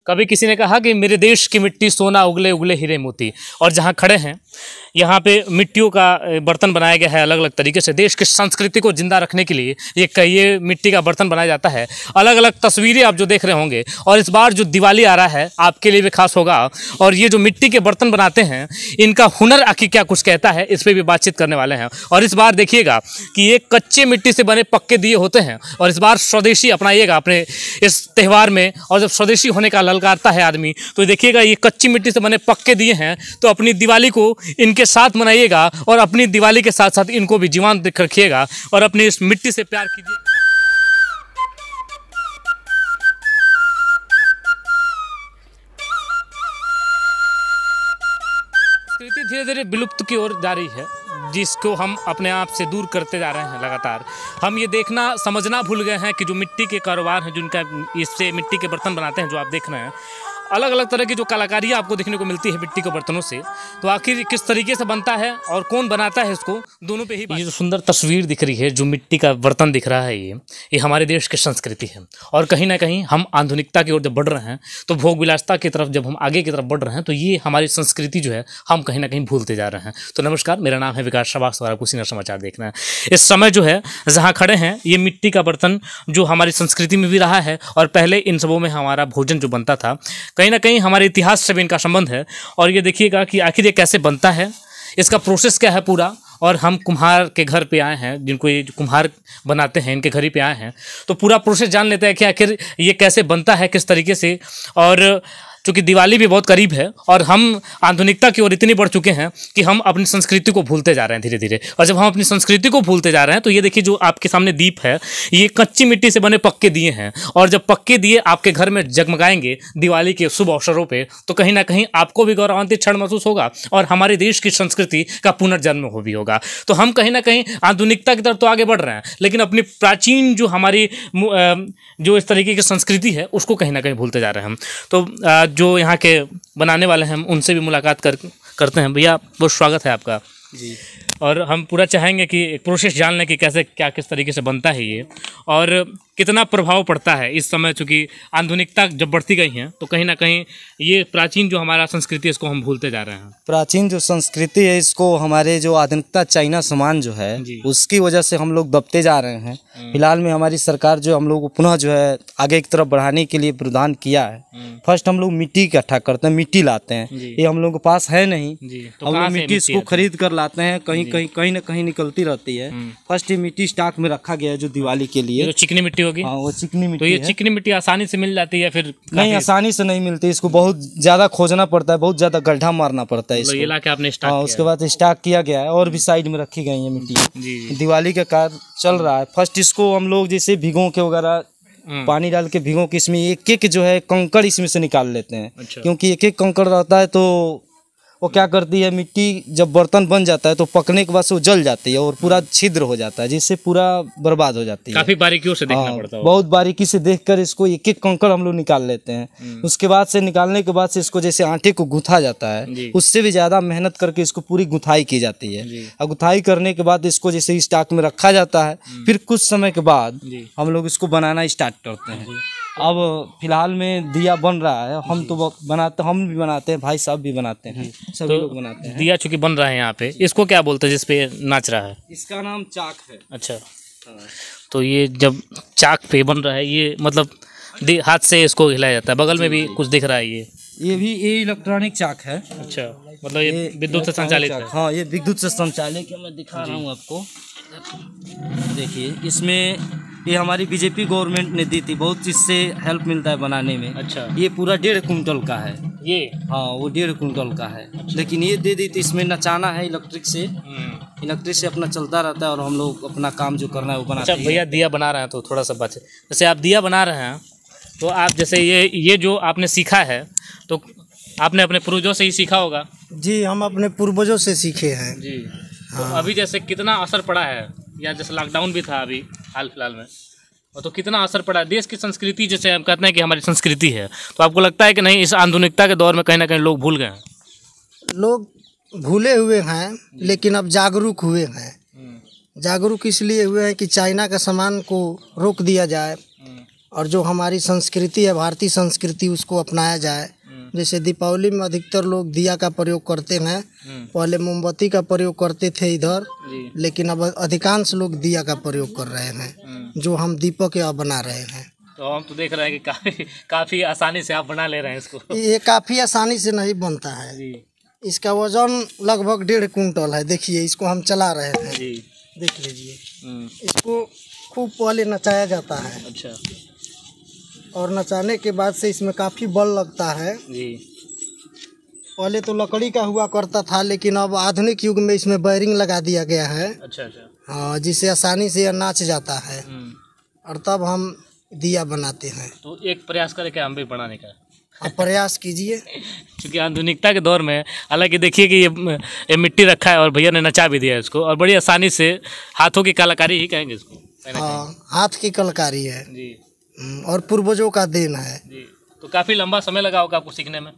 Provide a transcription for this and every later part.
कभी किसी ने कहा कि मेरे देश की मिट्टी सोना उगले उगले हीरे मोती। और जहाँ खड़े हैं यहाँ पे मिट्टियों का बर्तन बनाया गया है अलग अलग तरीके से। देश की संस्कृति को जिंदा रखने के लिए ये मिट्टी का बर्तन बनाया जाता है। अलग अलग तस्वीरें आप जो देख रहे होंगे, और इस बार जो दिवाली आ रहा है आपके लिए भी खास होगा। और ये जो मिट्टी के बर्तन बनाते हैं इनका हुनर आखिर क्या कुछ कहता है, इस पर भी बातचीत करने वाले हैं। और इस बार देखिएगा कि ये कच्चे मिट्टी से बने पक्के दिए होते हैं, और इस बार स्वदेशी अपनाइएगा अपने इस त्यौहार में। और जब स्वदेशी होने का ललकारता है आदमी, तो देखिएगा ये कच्ची मिट्टी से बने पक्के दिए हैं, तो अपनी दिवाली को इनके साथ मनाइएगा और अपनी दिवाली के साथ साथ इनको भी जीवंत रखिएगा और अपनी इस मिट्टी से प्यार कीजिए। संस्कृति धीरे धीरे विलुप्त की ओर जा रही है, जिसको हम अपने आप से दूर करते जा रहे हैं लगातार। हम ये देखना समझना भूल गए हैं कि जो मिट्टी के कारोबार हैं, जिनका इससे मिट्टी के बर्तन बनाते हैं, जो आप देख रहे हैं अलग अलग तरह की जो कलाकारी आपको देखने को मिलती है मिट्टी के बर्तनों से, तो आखिर किस तरीके से बनता है और कौन बनाता है इसको, दोनों पे ही ये जो सुंदर तस्वीर दिख रही है, जो मिट्टी का बर्तन दिख रहा है, ये हमारे देश की संस्कृति है। और कहीं ना कहीं हम आधुनिकता की ओर जब बढ़ रहे हैं, तो भोग विलासता की तरफ जब हम आगे की तरफ बढ़ रहे हैं, तो ये हमारी संस्कृति जो है हम कहीं ना कहीं भूलते जा रहे हैं। तो नमस्कार, मेरा नाम है विकास श्रीवास्तव और आपको सीनियर समाचार देखना है। इस समय जो है जहाँ खड़े हैं, ये मिट्टी का बर्तन जो हमारी संस्कृति में भी रहा है, और पहले इन सबों में हमारा भोजन जो बनता था, कहीं ना कहीं हमारे इतिहास से भी इनका संबंध है। और ये देखिएगा कि आखिर ये कैसे बनता है, इसका प्रोसेस क्या है पूरा। और हम कुम्हार के घर पे आए हैं, जिनको ये कुम्हार बनाते हैं, इनके घर ही पे आए हैं, तो पूरा प्रोसेस जान लेते हैं कि आखिर ये कैसे बनता है, किस तरीके से। और चूँकि दिवाली भी बहुत करीब है और हम आधुनिकता की ओर इतनी बढ़ चुके हैं कि हम अपनी संस्कृति को भूलते जा रहे हैं धीरे धीरे। और जब हम अपनी संस्कृति को भूलते जा रहे हैं, तो ये देखिए जो आपके सामने दीप है, ये कच्ची मिट्टी से बने पक्के दिए हैं। और जब पक्के दिए आपके घर में जगमगाएंगे दिवाली के शुभ अवसरों पे, तो कहीं ना कहीं आपको भी गौरवान्वित क्षण महसूस होगा और हमारे देश की संस्कृति का पुनर्जन्म हो भी होगा। तो हम कहीं ना कहीं आधुनिकता की तरफ तो आगे बढ़ रहे हैं, लेकिन अपनी प्राचीन जो हमारी जो इस तरीके की संस्कृति है, उसको कहीं ना कहीं भूलते जा रहे हैं हम। तो जो यहाँ के बनाने वाले हैं उनसे भी मुलाकात करते हैं। भैया बहुत स्वागत है आपका जी। और हम पूरा चाहेंगे कि एक प्रोसेस जान लें कि कैसे क्या किस तरीके से बनता है ये, और कितना प्रभाव पड़ता है इस समय। चूँकि आधुनिकता जब बढ़ती गई है, तो कहीं ना कहीं ये प्राचीन जो हमारा संस्कृति है, इसको हम भूलते जा रहे हैं। प्राचीन जो संस्कृति है, इसको हमारे जो आधुनिकता चाइना सामान जो है, उसकी वजह से हम लोग दबते जा रहे हैं। फिलहाल में हमारी सरकार जो हम लोग को पुनः जो है आगे की तरफ बढ़ाने के लिए प्रदान किया है। फर्स्ट हम लोग मिट्टी इकट्ठा करते हैं, मिट्टी लाते हैं, ये हम लोग के पास है नहीं, हम लोग मिट्टी इसको खरीद कर लाते हैं, कहीं ना कहीं निकलती रहती है। फर्स्ट ये मिट्टी स्टॉक में रखा गया है जो दिवाली के लिए, जो चिकनी मिट्टी होगी। हाँ, वो चिकनी मिट्टी तो ये चिकनी मिट्टी आसानी से मिल जाती है? फिर नहीं, आसानी से नहीं मिलती, इसको बहुत ज्यादा खोजना पड़ता है, बहुत ज्यादा गड्ढा मारना पड़ता है इसको। ये लाके आपने स्टॉक किया? उसके बाद स्टॉक किया गया है, और भी साइड में रखी गई है मिट्टी। दिवाली का कार्य चल रहा है। फर्स्ट इसको हम लोग जैसे भिगो के वगैरह पानी डाल के भिगो के इसमें एक एक जो है कंकड़ इसमें से निकाल लेते हैं। अच्छा। क्योंकि एक एक कंकड़ रहता है, तो वो क्या करती है, मिट्टी जब बर्तन बन जाता है तो पकने के बाद से वो जल जाती है और पूरा छिद्र हो जाता है, जिससे पूरा बर्बाद हो जाती है। काफी बारीकियों से देखना पड़ता है। बहुत बारीकी से देखकर इसको एक एक कंकड़ हम लोग निकाल लेते हैं। उसके बाद से निकालने के बाद से इसको जैसे आटे को गुथा जाता है, उससे भी ज्यादा मेहनत करके इसको पूरी गुथाई की जाती है। और गुथाई करने के बाद इसको जैसे स्टॉक में रखा जाता है, फिर कुछ समय के बाद हम लोग इसको बनाना स्टार्ट करते हैं। अब फिलहाल में दिया बन रहा है, हम तो बनाते, हम भी बनाते हैं, भाई साहब भी बनाते हैं, सभी लोग बनाते हैं। दिया चूंकि बन रहा है यहाँ पे, इसको क्या बोलते हैं जिसपे नाच रहा है? इसका नाम चाक है। अच्छा। तो ये जब चाक पे बन रहा है, ये मतलब हाथ से इसको हिलाया जाता है। बगल में भी कुछ दिख रहा है, ये भी इलेक्ट्रॉनिक चाक है। अच्छा, मतलब ये विद्युत से संचालित है? हाँ, ये विद्युत से संचालित है। मैं दिखा रहा हूँ आपको, देखिए इसमें ये हमारी बीजेपी गवर्नमेंट ने दी थी, बहुत इससे हेल्प मिलता है बनाने में। अच्छा। ये पूरा 1.5 कुंटल का है ये। हाँ, वो 1.5 कुंटल का है। अच्छा। लेकिन ये दे दी थी, इसमें नचाना है इलेक्ट्रिक से, इलेक्ट्रिक से अपना चलता रहता है और हम लोग अपना काम जो करना है वो बनाते हैं। अच्छा भैया, दिया बना रहे हैं तो थोड़ा सा बात है, जैसे आप दिया बना रहे हैं, तो आप जैसे ये जो आपने सीखा है, तो आपने अपने पूर्वजों से ही सीखा होगा? जी, हम अपने पूर्वजों से सीखे हैं जी। तो अभी जैसे कितना असर पड़ा है, या जैसे लॉकडाउन भी था अभी हाल फिलहाल में, और तो कितना असर पड़ा है देश की संस्कृति, जैसे हम कहते हैं कि हमारी संस्कृति है, तो आपको लगता है कि नहीं इस आधुनिकता के दौर में कहीं ना कहीं लोग भूल गए हैं? लोग भूले हुए हैं, लेकिन अब जागरूक हुए हैं। जागरूक इसलिए हुए हैं कि चाइना का सामान को रोक दिया जाए और जो हमारी संस्कृति है, भारतीय संस्कृति, उसको अपनाया जाए। जैसे दीपावली में अधिकतर लोग दिया का प्रयोग करते हैं, पहले मोमबत्ती का प्रयोग करते थे इधर, लेकिन अब अधिकांश लोग दिया का प्रयोग कर रहे हैं, जो हम दीपक अब बना रहे हैं। तो हम तो देख रहे हैं कि काफ़ी आसानी से आप बना ले रहे हैं इसको। ये काफ़ी आसानी से नहीं बनता है जी। इसका वजन लगभग 1.5 कुंटल है। देखिए इसको हम चला रहे हैं जी। देख लीजिए। इसको खूब पहले नचाया जाता है। अच्छा। और नचाने के बाद से इसमें काफ़ी बल लगता है जी। पहले तो लकड़ी का हुआ करता था, लेकिन अब आधुनिक युग में इसमें वायरिंग लगा दिया गया है। अच्छा अच्छा। हाँ, जिससे आसानी से यह नाच जाता है और तब हम दिया बनाते हैं। तो एक प्रयास करें क्या हम भी बनाने का? आप प्रयास कीजिए। क्योंकि आधुनिकता के दौर में, हालांकि देखिए कि ये मिट्टी रखा है और भैया ने नचा भी दिया है इसको, और बड़ी आसानी से हाथों की कलाकारी ही कहेंगे इसको। हाँ, हाथ की कलाकारी है जी। और पूर्वजों का देन है जी। तो काफ़ी लंबा समय लगा होगा आपको सीखने में?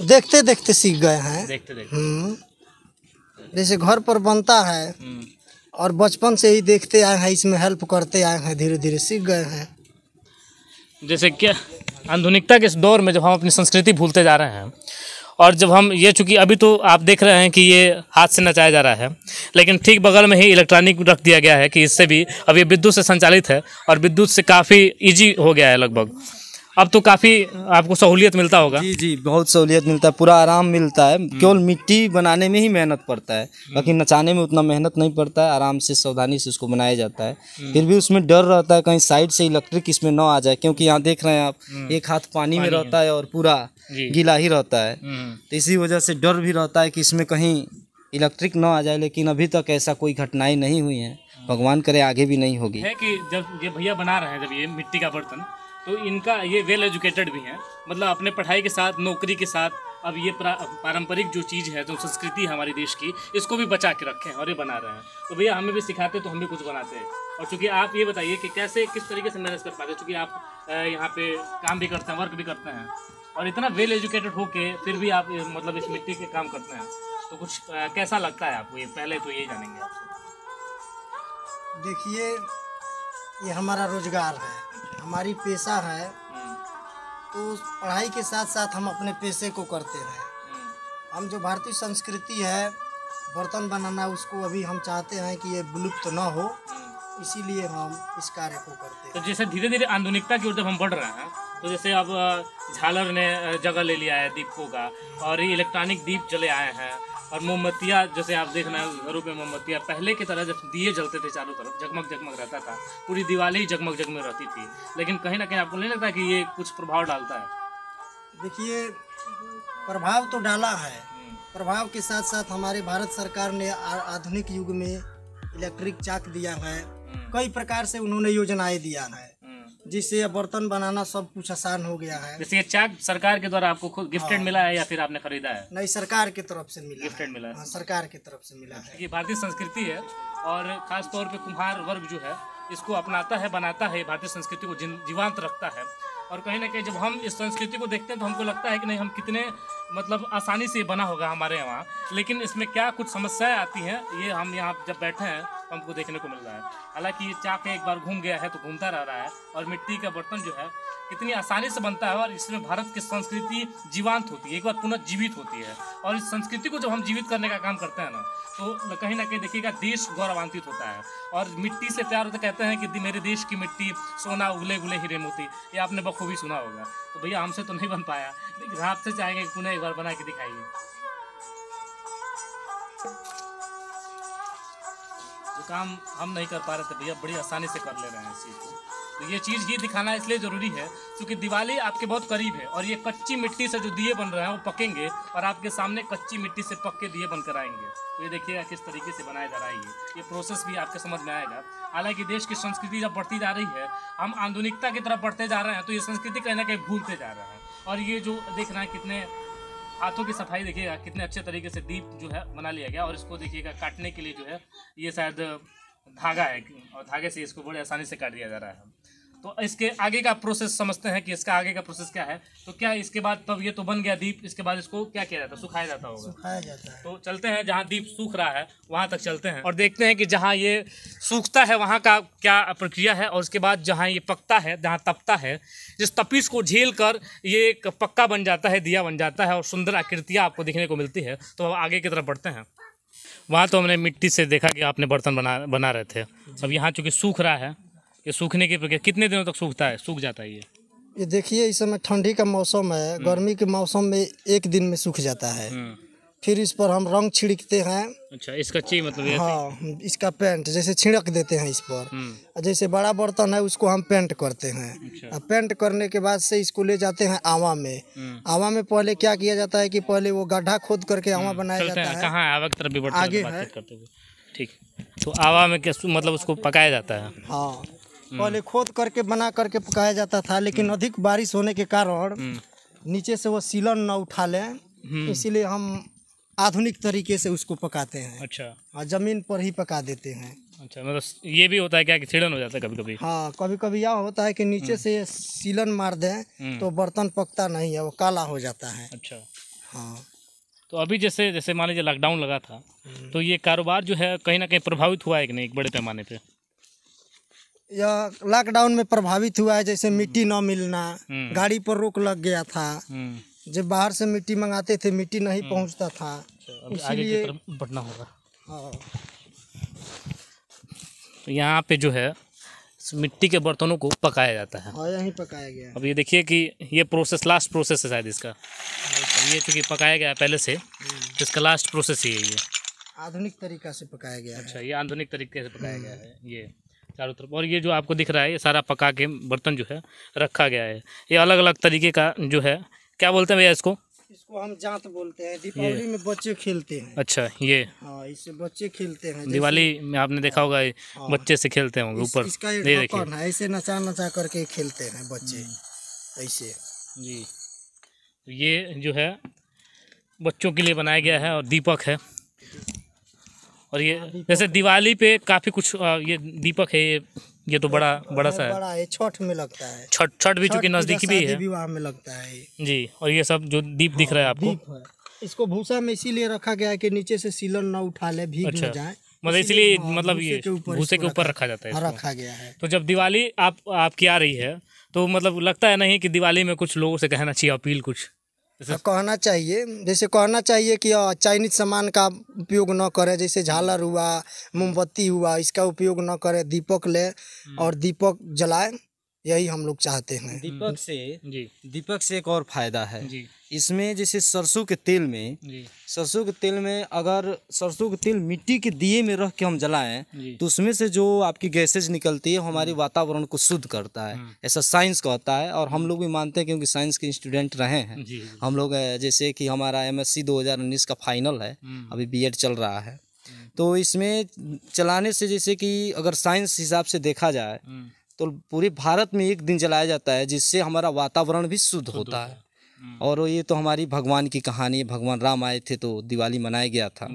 देखते देखते सीख गए हैं। देखते देखते। जैसे घर पर बनता है और बचपन से ही देखते आए हैं, इसमें हेल्प करते आए हैं, धीरे धीरे सीख गए हैं। जैसे क्या आधुनिकता के इस दौर में जब हम अपनी संस्कृति भूलते जा रहे हैं, और जब हम ये, चूँकि अभी तो आप देख रहे हैं कि ये हाथ से नचाया जा रहा है, लेकिन ठीक बगल में ही इलेक्ट्रॉनिक रख दिया गया है कि इससे भी, अब ये विद्युत से संचालित है और विद्युत से काफ़ी इजी हो गया है लगभग। अब तो काफ़ी आपको सहूलियत मिलता होगा। जी जी, बहुत सहूलियत मिलता है, पूरा आराम मिलता है। केवल मिट्टी बनाने में ही मेहनत पड़ता है, बाकी नचाने में उतना मेहनत नहीं पड़ता है। आराम से सावधानी से उसको बनाया जाता है। फिर भी उसमें डर रहता है कहीं साइड से इलेक्ट्रिक इसमें ना आ जाए, क्योंकि यहाँ देख रहे हैं आप, एक हाथ पानी में रहता है और पूरा गीला ही रहता है। तो इसी वजह से डर भी रहता है कि इसमें कहीं इलेक्ट्रिक ना आ जाए, लेकिन अभी तक ऐसा कोई घटनाएं नहीं हुई हैं। भगवान करे आगे भी नहीं होगी। है कि जब ये भैया बना रहे हैं, जब ये मिट्टी का बर्तन, तो इनका ये वेल एजुकेटेड भी हैं, मतलब अपने पढ़ाई के साथ, नौकरी के साथ, अब ये पारंपरिक जो चीज़ है, जो संस्कृति है हमारी देश की, इसको भी बचा के रखे हैं और ये बना रहे हैं। तो भैया हमें भी सिखाते तो हम भी कुछ बनाते हैं। और चूँकि आप ये बताइए कि कैसे, किस तरीके से मैनेज कर पाते हैं, चूँकि आप यहाँ पे काम भी करते हैं, वर्क भी करते हैं, और इतना वेल एजुकेटेड होके फिर भी आप मतलब इस मिट्टी के काम करते हैं, तो कुछ कैसा लगता है आपको? ये पहले तो यही जानेंगे आपसे। देखिए, ये हमारा रोजगार है, हमारी पेशा है, तो पढ़ाई के साथ साथ हम अपने पेशे को करते हैं। हम जो भारतीय संस्कृति है बर्तन बनाना, उसको अभी हम चाहते हैं कि ये विलुप्त ना हो, इसीलिए हम इस कार्य को करते हैं। तो जैसे धीरे धीरे आधुनिकता की ओर जब हम बढ़ रहे हैं, तो जैसे अब झालर ने जगह ले लिया है दीपकों का, और ये इलेक्ट्रॉनिक दीप चले आए हैं, और मोमबत्तियाँ, जैसे आप देख रहे हैं घरों पे मोमबत्तियाँ, पहले की तरह जब दिए जलते थे चारों तरफ, जगमग जगमग रहता था, पूरी दिवाली ही जगमग जगमग रहती थी, लेकिन कहीं ना कहीं आपको नहीं लगता कि ये कुछ प्रभाव डालता है? देखिए, प्रभाव तो डाला है। प्रभाव के साथ साथ हमारे भारत सरकार ने आधुनिक युग में इलेक्ट्रिक चाक दिया है, कई प्रकार से उन्होंने योजनाएं दिया है, जिससे यह बर्तन बनाना सब कुछ आसान हो गया है। जैसे ये चाक सरकार के द्वारा आपको खुद गिफ्टेड मिला है या फिर आपने खरीदा है? नहीं, सरकार की तरफ से मिला, गिफ्टेड मिला है। हाँ, सरकार की तरफ से मिला है। ये भारतीय संस्कृति है, और खास तौर पे कुम्हार वर्ग जो है इसको अपनाता है, बनाता है, भारतीय संस्कृति को जीवंत रखता है। और कहीं ना कहीं जब हम इस संस्कृति को देखते हैं तो हमको लगता है कि नहीं, हम कितने मतलब आसानी से ये बना होगा हमारे यहाँ, लेकिन इसमें क्या कुछ समस्याएं आती हैं, ये हम यहाँ जब बैठे हैं तो हमको देखने को मिल रहा है। हालांकि ये चाक एक बार घूम गया है तो घूमता रह रहा है, और मिट्टी का बर्तन जो है कितनी आसानी से बनता है, और इसमें भारत की संस्कृति जीवंत होती है, एक बार पुनः जीवित होती है। और इस संस्कृति को जब हम जीवित करने का काम करते हैं ना, तो कहीं ना कहीं देखिएगा देश गौरवान्वित होता है, और मिट्टी से प्यार होता। कहते हैं कि मेरे देश की मिट्टी सोना उगले गुले हीरे मोती, ये आपने बखूबी सुना होगा। तो भैया हमसे तो नहीं बन पाया, लेकिन आपसे चाहेंगे कि पुनः एक बार बना के दिखाइए। जो काम हम नहीं कर पा रहे थे भैया बड़ी आसानी से कर ले रहे हैं इस चीज़ को। तो ये चीज़ ही दिखाना इसलिए ज़रूरी है क्योंकि दिवाली आपके बहुत करीब है, और ये कच्ची मिट्टी से जो दिए बन रहे हैं वो पकेंगे, और आपके सामने कच्ची मिट्टी से पक्के दिए बनकर आएंगे। तो ये देखिएगा किस तरीके से बनाया जा रहा है, ये प्रोसेस भी आपके समझ में आएगा। हालांकि देश की संस्कृति जब बढ़ती जा रही है, हम आधुनिकता की तरफ बढ़ते जा रहे हैं, तो ये संस्कृति कहीं ना कहीं भूलते जा रहे हैं। और ये जो देख रहे हैं कितने हाथों की सफाई, देखिएगा कितने अच्छे तरीके से दीप जो है बना लिया गया, और इसको देखिएगा काटने के लिए जो है ये शायद धागा है, और धागे से इसको बड़े आसानी से काट दिया जा रहा है। तो इसके आगे का प्रोसेस समझते हैं कि इसका आगे का प्रोसेस क्या है। तो क्या इसके बाद तब ये तो बन गया दीप, इसके बाद इसको क्या किया जाता है, सुखाया जाता होगा। सुखाया जाता है। तो चलते हैं जहाँ दीप सूख रहा है वहाँ तक चलते हैं और देखते हैं कि जहाँ ये सूखता है वहाँ का क्या प्रक्रिया है, और उसके बाद जहाँ ये पकता है, जहाँ तपता है, जिस तपिश को झेल कर ये एक पक्का बन जाता है, दिया बन जाता है और सुंदर आकृतियाँ आपको देखने को मिलती है। तो अब आगे की तरफ बढ़ते हैं। वहाँ तो हमने मिट्टी से देखा कि आपने बर्तन बना रहे थे। अब यहाँ चूँकि सूख रहा है, ये सूखने की प्रक्रिया कितने दिनों तक सूखता है, सूख जाता है ये देखिए इस समय ठंडी का मौसम है, गर्मी के मौसम में 1 दिन में सूख जाता है। फिर इस पर हम रंग छिड़कते हैं। अच्छा, इसका चाहिए मतलब ये। हाँ, इसका पेंट जैसे छिड़क देते हैं इस पर। जैसे बड़ा बर्तन है उसको हम पेंट करते हैं। अच्छा। पेंट करने के बाद से इसको ले जाते हैं आवा में। आवा में पहले क्या किया जाता है कि पहले वो गड्ढा खोद करके आवा बनाया जाता है। कहाँ है आवा की तरफ भी बढ़ते हैं, आगे बातचीत है। करते हुए। ठीक, तो आवा में क्या मतलब उसको पकाया जाता है। हाँ, पहले खोद करके बना करके पकाया जाता था, लेकिन अधिक बारिश होने के कारण नीचे से वो सीलन न उठा लें, इसीलिए हम आधुनिक तरीके से उसको पकाते हैं। अच्छा, और जमीन पर ही पका देते हैं। अच्छा, मतलब ये भी होता है क्या कि छेड़न हो जाता है कभी कभी। हाँ, कभी कभी यह होता है कि नीचे से सीलन मार दें तो बर्तन पकता नहीं है, वो काला हो जाता है। अच्छा, हाँ। तो अभी जैसे जैसे मान लीजिए लॉकडाउन लगा था, तो ये कारोबार जो है कहीं ना कहीं प्रभावित हुआ है कि नहीं, एक बड़े पैमाने पे। यह लॉकडाउन में प्रभावित हुआ है, जैसे मिट्टी न मिलना, गाड़ी पर रोक लग गया था। जब बाहर से मिट्टी मंगाते थे मिट्टी नहीं पहुंचता था, आगे की तरफ बढ़ना होगा। हाँ। तो यहाँ पे जो है मिट्टी के बर्तनों को पकाया जाता है। हाँ, यहीं पकाया गया है। अब ये देखिए कि ये प्रोसेस लास्ट प्रोसेस है शायद इसका। ये चूँकि पकाया गया है पहले से, तो इसका लास्ट प्रोसेस ही है ये। आधुनिक तरीका से पकाया गया है। अच्छा, ये आधुनिक तरीके से पकाया गया है ये चारों तरफ। और ये जो आपको दिख रहा है ये सारा पका के बर्तन जो है रखा गया है। ये अलग अलग तरीके का जो है, क्या बोलते हैं भैया इसको हम जांत बोलते हैं। दीपावली में बच्चे खेलते हैं। अच्छा, ये हाँ, इससे बच्चे खेलते हैं। दिवाली में आपने देखा होगा बच्चे से खेलते होंगे ऊपर। इसका ये ये देखिए ढक्कन है, ऐसे नचा नचा करके खेलते हैं बच्चे ऐसे। जी, ये जो है बच्चों के लिए बनाया गया है और दीपक है। और ये जैसे दिवाली पे काफ़ी कुछ ये दीपक है, ये तो बड़ा सा है। बड़ा है, छठ में लगता है। छठ भी चूँकि नज़दीकी भी है विवाह में लगता है जी। और ये सब जो दीप दिख रहा है आपको, दीप है। इसको भूसा में इसीलिए रखा गया है कि नीचे से सीलन न उठा ले, भीग न जाए। मतलब इसलिए मतलब ये भूसे के ऊपर रखा जाता है इसको। रखा गया है। तो जब दिवाली आपकी आ रही है तो मतलब लगता है नहीं कि दिवाली में कुछ लोगों से कहना चाहिए अपील कुछ कहना चाहिए, जैसे कहना चाहिए कि चाइनीज सामान का उपयोग न करें, जैसे झालर हुआ, मोमबत्ती हुआ, इसका उपयोग न करें, दीपक ले और दीपक जलाएं, यही हम लोग चाहते हैं। दीपक से एक और फायदा है जी। इसमें, जैसे सरसों के तेल में जी। सरसों के तेल में अगर सरसों के तेल मिट्टी के दिए में रख के हम जलाएं तो उसमें से जो आपकी गैसेज निकलती है हमारे वातावरण को शुद्ध करता है, ऐसा साइंस कहता है। और हम लोग भी मानते हैं क्योंकि साइंस के स्टूडेंट रहे हैं। हम लोग जैसे कि हमारा MSc 2019 का फाइनल है, अभी B.Ed चल रहा है। तो इसमें चलाने से जैसे कि अगर साइंस हिसाब से देखा जाए तो पूरे भारत में 1 दिन जलाया जाता है, जिससे हमारा वातावरण भी शुद्ध होता है। और ये तो हमारी भगवान की कहानी है, भगवान राम आए थे तो दिवाली मनाया गया था,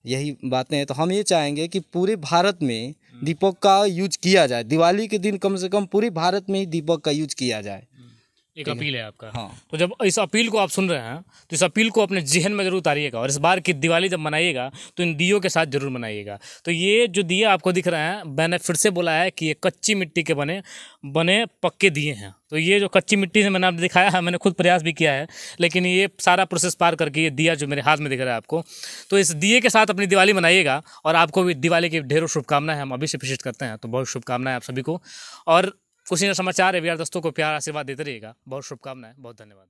यही बातें हैं। तो हम ये चाहेंगे कि पूरे भारत में दीपक का यूज किया जाए, दिवाली के दिन कम से कम पूरे भारत में ही दीपक का यूज किया जाए। एक अपील है आपका। हाँ। तो जब इस अपील को आप सुन रहे हैं तो इस अपील को अपने जहन में जरूर उतारिएगा, और इस बार की दिवाली जब मनाइएगा तो इन दियों के साथ जरूर मनाइएगा। तो ये जो दिए आपको दिख रहे हैं, मैंने फिर से बोला है कि ये कच्ची मिट्टी के बने पक्के दिए हैं। तो ये जो कच्ची मिट्टी से मैंने आपको दिखाया है, मैंने खुद प्रयास भी किया है, लेकिन ये सारा प्रोसेस पार करके ये दिया जो मेरे हाथ में दिख रहा है आपको, तो इस दिए के साथ अपनी दिवाली मनाइएगा। और आपको भी दिवाली की ढेरों शुभकामनाएं हम अभी से प्रेषित करते हैं। तो बहुत शुभकामनाएं आप सभी को, और कुछ समाचार है दोस्तों को प्यार आशीर्वाद देते रहिएगा। बहुत शुभकामनाएं, बहुत धन्यवाद।